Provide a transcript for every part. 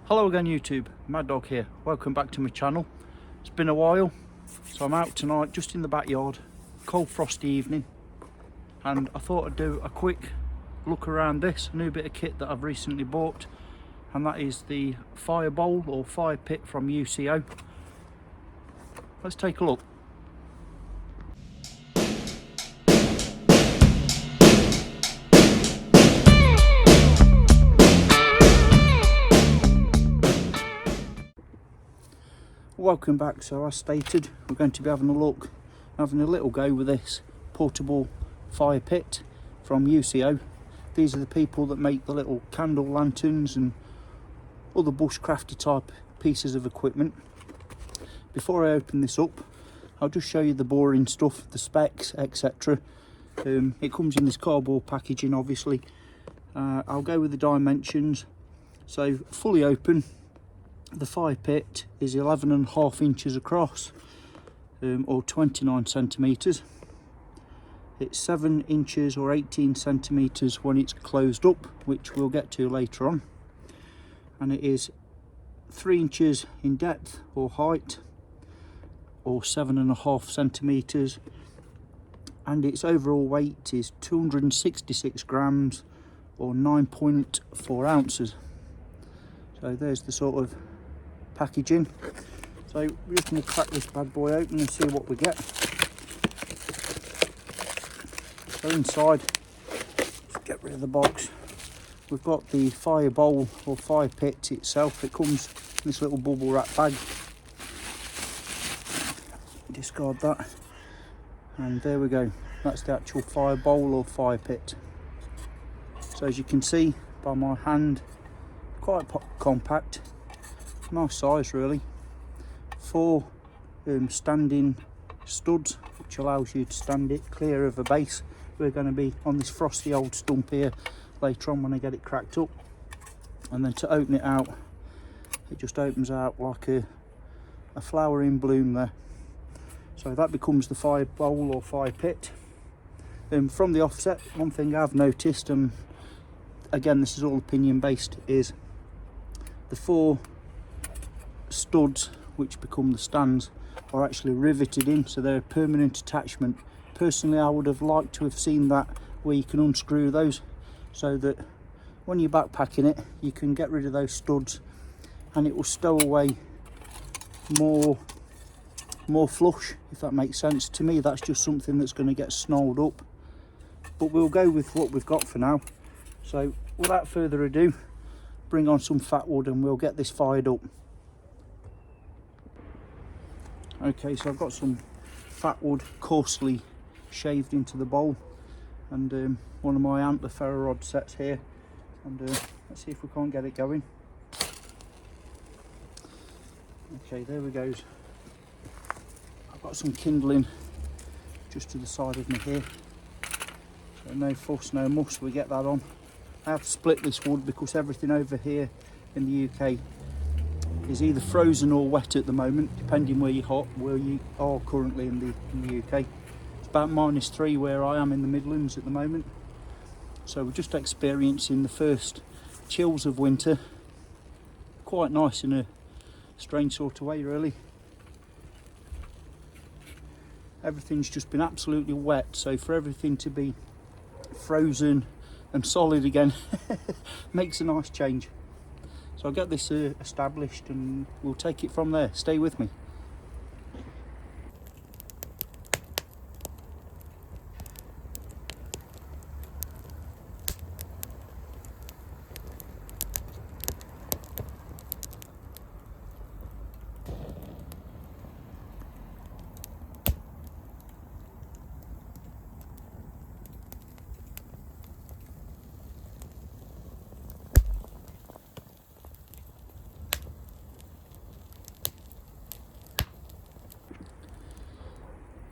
Hello again YouTube, Mad Dog here. Welcome back to my channel. It's been a while, so I'm out tonight just in the backyard, cold frosty evening, and I thought I'd do a quick look around this new bit of kit that I've recently bought, and that is the fire bowl or fire pit from UCO. Let's take a look. Welcome back. So as stated, we're going to be having a little go with this portable fire pit from UCO. These are the people that make the little candle lanterns and other bushcrafty type pieces of equipment. Before I open this up, I'll just show you the boring stuff, the specs, etc. It comes in this cardboard packaging, obviously. I'll go with the dimensions. So fully open, the fire pit is 11.5 inches across, or 29 centimetres. It's 7 inches or 18 centimetres when it's closed up, which we'll get to later on. And it is 3 inches in depth or height, or 7.5 centimetres. And its overall weight is 266 grams or 9.4 ounces. So there's the sort of packaging. So we're just going to crack this bad boy open and see what we get. So inside, let's get rid of the box. We've got the fire bowl or fire pit itself. It comes in this little bubble wrap bag. Discard that. And there we go. That's the actual fire bowl or fire pit. So as you can see by my hand, quite compact. Nice size really. 4 standing studs, which allows you to stand it clear of a base. We're going to be on this frosty old stump here later on when I get it cracked up. And then to open it out, it just opens out like a flower in bloom there. So that becomes the fire bowl or fire pit. From the offset, one thing I've noticed, and again this is all opinion based, is the 4 studs which become the stands are actually riveted in, so they're a permanent attachment. Personally, I would have liked to have seen that where you can unscrew those, so that when you're backpacking it you can get rid of those studs and it will stow away more flush, if that makes sense. To me that's just something that's going to get snarled up, but we'll go with what we've got for now. So without further ado, bring on some fat wood and we'll get this fired up. Okay, so I've got some fat wood coarsely shaved into the bowl, and one of my antler ferro rod sets here, and let's see if we can't get it going. Okay, there we go. I've got some kindling just to the side of me here, so no fuss, no muss, we get that on. I have to split this wood because everything over here in the UK is either frozen or wet at the moment, depending where you are currently in the UK. It's about -3 where I am in the Midlands at the moment. So we're just experiencing the first chills of winter. Quite nice in a strange sort of way really. Everything's just been absolutely wet, so for everything to be frozen and solid again makes a nice change. So I'll get this established and we'll take it from there. Stay with me.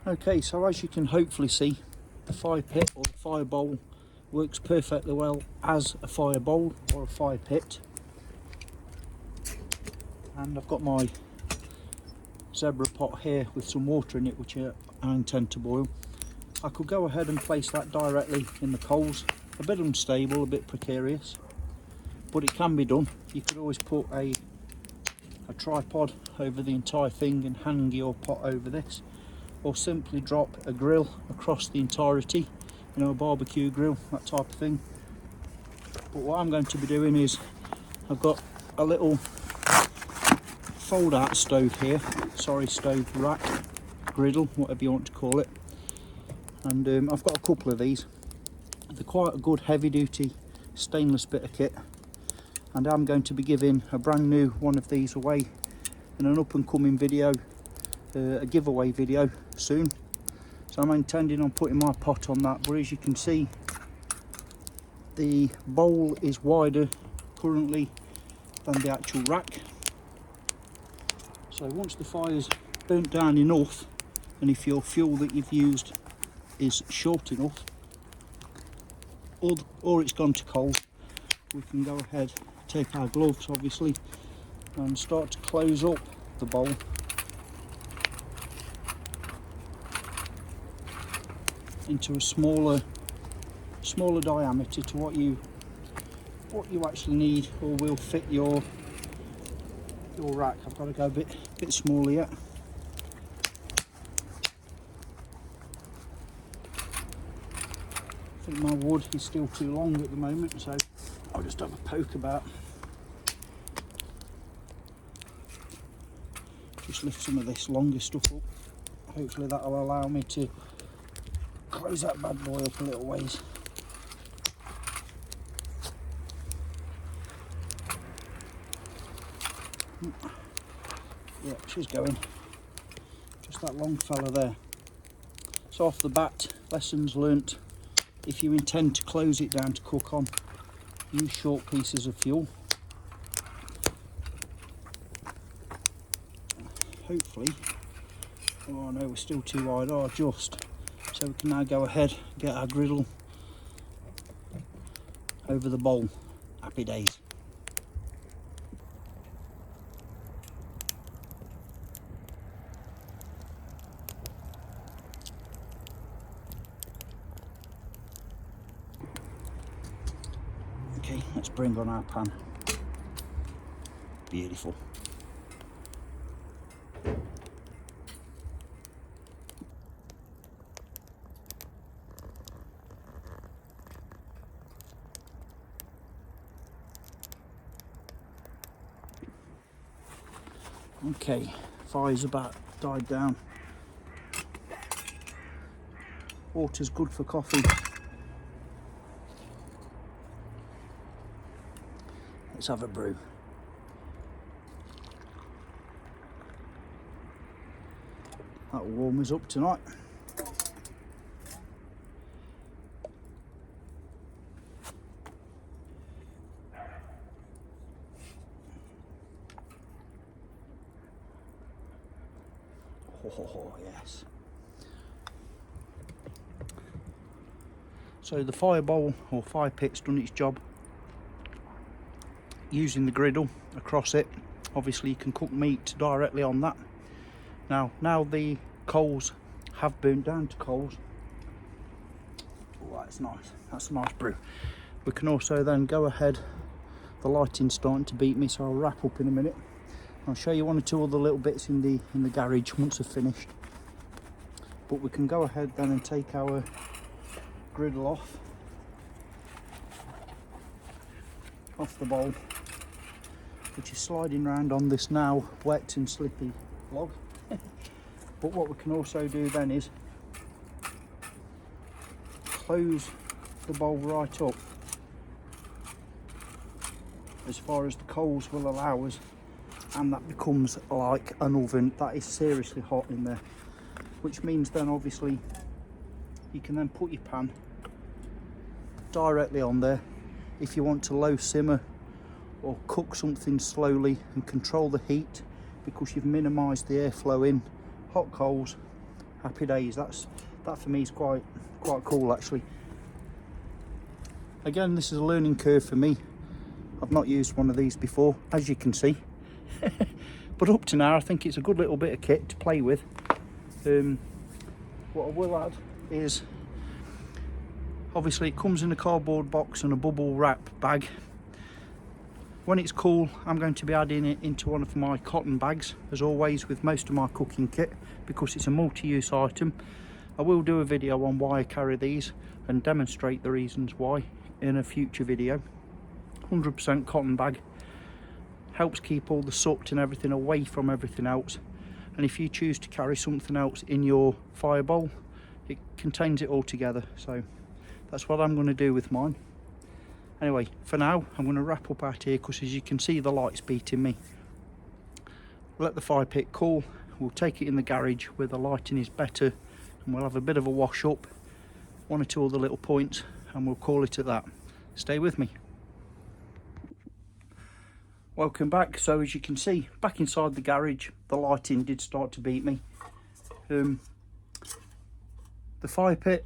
Okay, so as you can hopefully see, the fire pit or the fire bowl works perfectly well as a fire bowl or a fire pit. And I've got my zebra pot here with some water in it, which I intend to boil. I could go ahead and place that directly in the coals. A bit unstable, a bit precarious, but it can be done. You could always put a tripod over the entire thing and hang your pot over this, or simply drop a grill across the entirety, you know, a barbecue grill, that type of thing. But what I'm going to be doing is, I've got a little fold out stove here, stove rack, griddle, whatever you want to call it, and I've got a couple of these. They're quite a good heavy duty stainless bit of kit, and I'm going to be giving a brand new one of these away in an up and coming video, a giveaway video soon. So I'm intending on putting my pot on that, but as you can see, the bowl is wider currently than the actual rack. So once the fire's burnt down enough, and if your fuel that you've used is short enough, or it's gone to coal, we can go ahead, take our gloves obviously, and start to close up the bowl. Into a smaller diameter to what you actually need, or will fit your rack. I've got to go a bit smaller yet. I think my wood is still too long at the moment, so I'll just have a poke about. Just lift some of this longer stuff up. Hopefully that will allow me to close that bad boy up a little ways. Yeah, she's going. Just that long fella there. So off the bat, lessons learnt. If you intend to close it down to cook on, use short pieces of fuel. Hopefully, oh no, we're still too wide, I'll adjust. So we can now go ahead, get our griddle over the bowl. Happy days. Okay, let's bring on our pan. Beautiful. Okay, fire's about died down. Water's good for coffee. Let's have a brew. That'll warm us up tonight. Oh, yes. So the fire bowl or fire pit's done its job. Using the griddle across it, obviously you can cook meat directly on that. Now the coals have burnt down to coals. Oh, that's nice. That's a nice brew. We can also then go ahead. The lighting's starting to beat me, so I'll wrap up in a minute. I'll show you one or two other little bits in the garage once I've finished. But we can go ahead then and take our griddle off the bowl, which is sliding around on this now wet and slippy log. But what we can also do then is close the bowl right up as far as the coals will allow us, and that becomes like an oven. That is seriously hot in there, which means then obviously you can then put your pan directly on there if you want to low simmer or cook something slowly and control the heat, because you've minimized the airflow in. Hot coals, happy days. That for me is quite cool actually. Again, this is a learning curve for me. I've not used one of these before, as you can see. But up to now I think it's a good little bit of kit to play with. What I will add is, obviously it comes in a cardboard box and a bubble wrap bag. when it's cool, I'm going to be adding it into one of my cotton bags, as always with most of my cooking kit, because it's a multi-use item. I will do a video on why I carry these and demonstrate the reasons why in a future video. 100% cotton bag helps keep all the soot and everything away from everything else, and if you choose to carry something else in your fire bowl, it contains it all together. So that's what I'm going to do with mine. Anyway, for now I'm going to wrap up out here, because as you can see the light's beating me. Let the fire pit cool, we'll take it in the garage where the lighting is better, and we'll have a bit of a wash up, one or two other little points, and we'll call it at that. Stay with me. Welcome back. So as you can see, back inside the garage, the lighting did start to beat me. The fire pit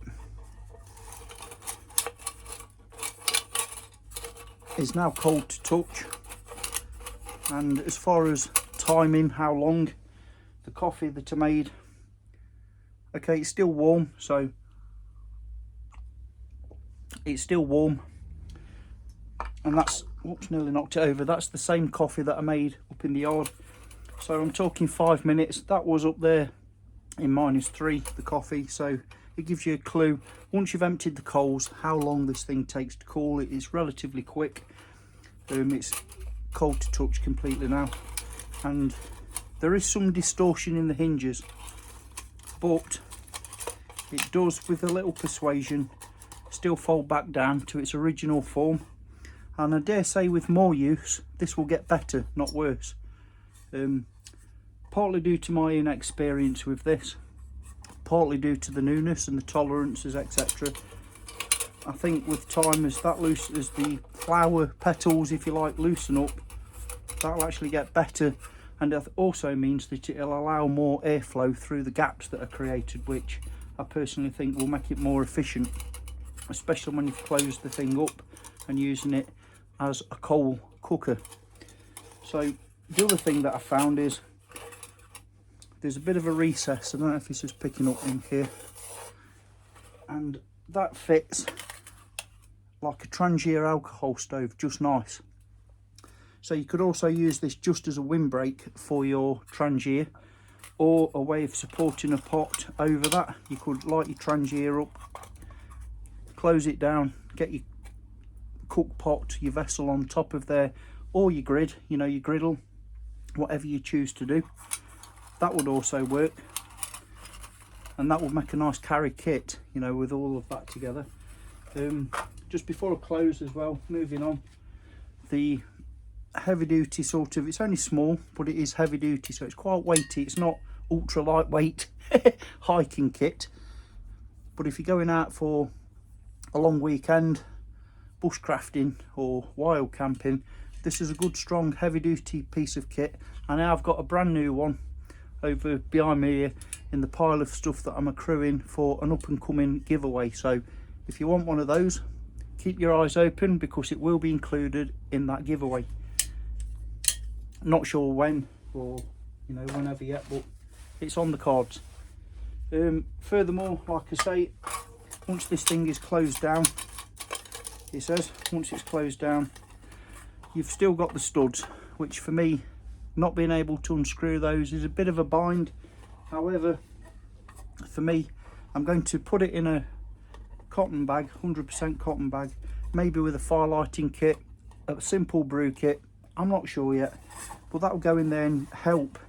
is now cold to touch, and as far as timing, how long, the coffee that I made, okay, it's still warm, so it's still warm, and that's, whoops, nearly knocked it over, that's the same coffee that I made up in the yard. So I'm talking 5 minutes. That was up there in -3, the coffee, so it gives you a clue, once you've emptied the coals, how long this thing takes to cool. It is relatively quick. It's cold to touch completely now, and there is some distortion in the hinges, but it does, with a little persuasion, still fold back down to its original form, and I dare say with more use this will get better, not worse. Partly due to my inexperience with this, partly due to the newness and the tolerances, etc. I think with time, as the flower petals, if you like, loosen up, that'll actually get better, and it also means that it'll allow more airflow through the gaps that are created, which I personally think will make it more efficient, especially when you've closed the thing up and using it as a coal cooker. So the other thing that I found is there's a bit of a recess. I don't know if this is picking up in here, and that fits like a Trangier alcohol stove, just nice. So you could also use this just as a windbreak for your Trangier, or a way of supporting a pot over that. You could light your Trangier up, close it down, get your cook pot, your vessel on top of there, or your grid, you know, your griddle, whatever you choose to do. That would also work, and that would make a nice carry kit, you know, with all of that together. Just before I close as well, moving on, the heavy duty sort of, it's only small, but it is heavy duty, so it's quite weighty. It's not ultra lightweight hiking kit, but if you're going out for a long weekend, bushcrafting or wild camping, this is a good strong heavy duty piece of kit. And now I've got a brand new one over behind me here in the pile of stuff that I'm accruing for an up and coming giveaway. So if you want one of those, keep your eyes open, because it will be included in that giveaway. Not sure when, or you know, whenever yet, but it's on the cards. Furthermore, like I say, once this thing is closed down, it says once it's closed down, you've still got the studs, which for me, not being able to unscrew those is a bit of a bind. However, for me, I'm going to put it in a cotton bag, 100% cotton bag, maybe with a fire lighting kit, a simple brew kit, I'm not sure yet, but that will go in there and help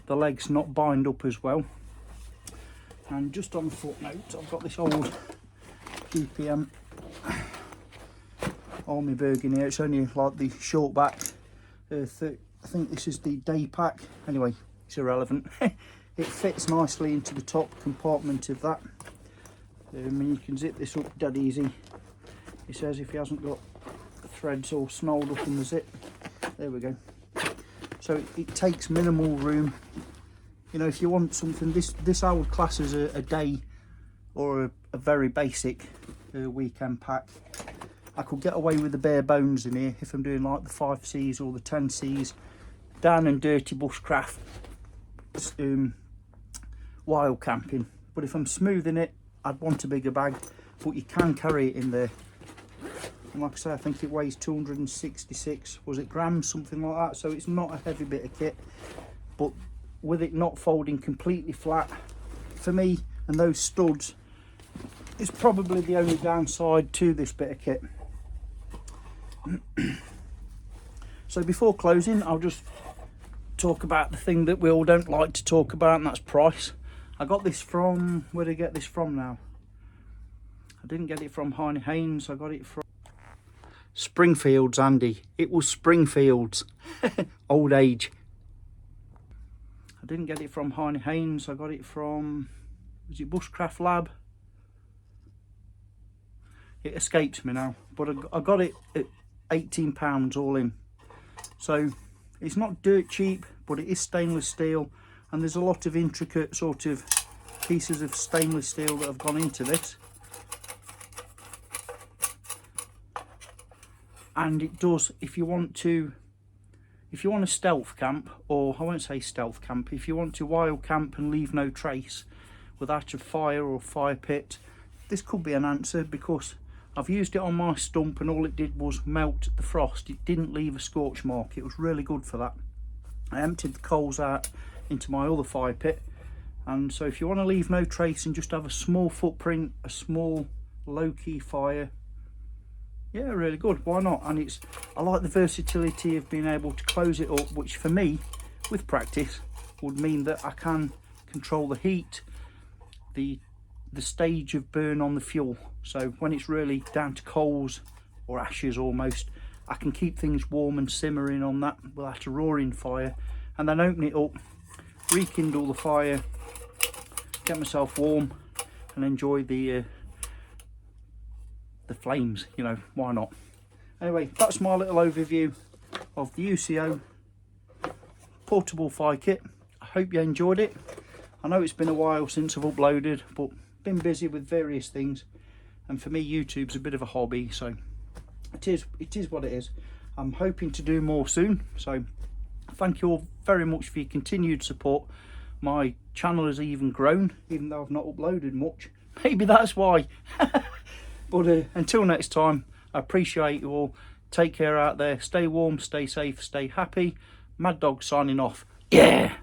the legs not bind up as well. And just on the footnote, I've got this old GPM Army Bergen here. It's only like the short back, I think this is the day pack. Anyway, it's irrelevant. It fits nicely into the top compartment of that. And you can zip this up dead easy. It says if he hasn't got threads all snarled up in the zip. There we go. So it takes minimal room. You know, if you want something, this I would class as a day or a very basic weekend pack. I could get away with the bare bones in here if I'm doing like the 5Cs or the 10Cs, down and dirty bushcraft, wild camping. But if I'm smoothing it, I'd want a bigger bag, but you can carry it in there. And like I say, I think it weighs 266, was it grams, something like that. So it's not a heavy bit of kit, but with it not folding completely flat, for me and those studs, is probably the only downside to this bit of kit. So before closing, I'll just talk about the thing that we all don't like to talk about, and that's price. I got this from, where did I get this from now? I didn't get it from Heine Haynes, I got it from Springfields, Andy. It was Springfields. Old age. I didn't get it from Heine Haynes, I got it from, was it Bushcraft Lab? It escapes me now, but I got it at £18 all in. So it's not dirt cheap, but it is stainless steel, and there's a lot of intricate sort of pieces of stainless steel that have gone into this. And it does, if you want to stealth camp, or I won't say stealth camp, if you want to wild camp and leave no trace without a fire or fire pit, this could be an answer, because I've used it on my stump and all it did was melt the frost. It didn't leave a scorch mark. It was really good for that. I emptied the coals out into my other fire pit, and so if you want to leave no trace and just have a small footprint, a small low-key fire, yeah, really good, why not? And I like the versatility of being able to close it up, which for me, with practice, would mean that I can control the heat, the stage of burn on the fuel. So when it's really down to coals or ashes almost, I can keep things warm and simmering on that without a roaring fire, and then open it up, rekindle the fire, get myself warm and enjoy the flames, you know, why not? Anyway, that's my little overview of the UCO portable fire kit. I hope you enjoyed it. I know it's been a while since I've uploaded, but been busy with various things, and for me YouTube's a bit of a hobby, so it is what it is. I'm hoping to do more soon, so thank you all very much for your continued support. My channel has even grown, even though I've not uploaded much. Maybe that's why. But until next time, I appreciate you all. Take care out there, stay warm, stay safe, stay happy. Mad Dog signing off. Yeah.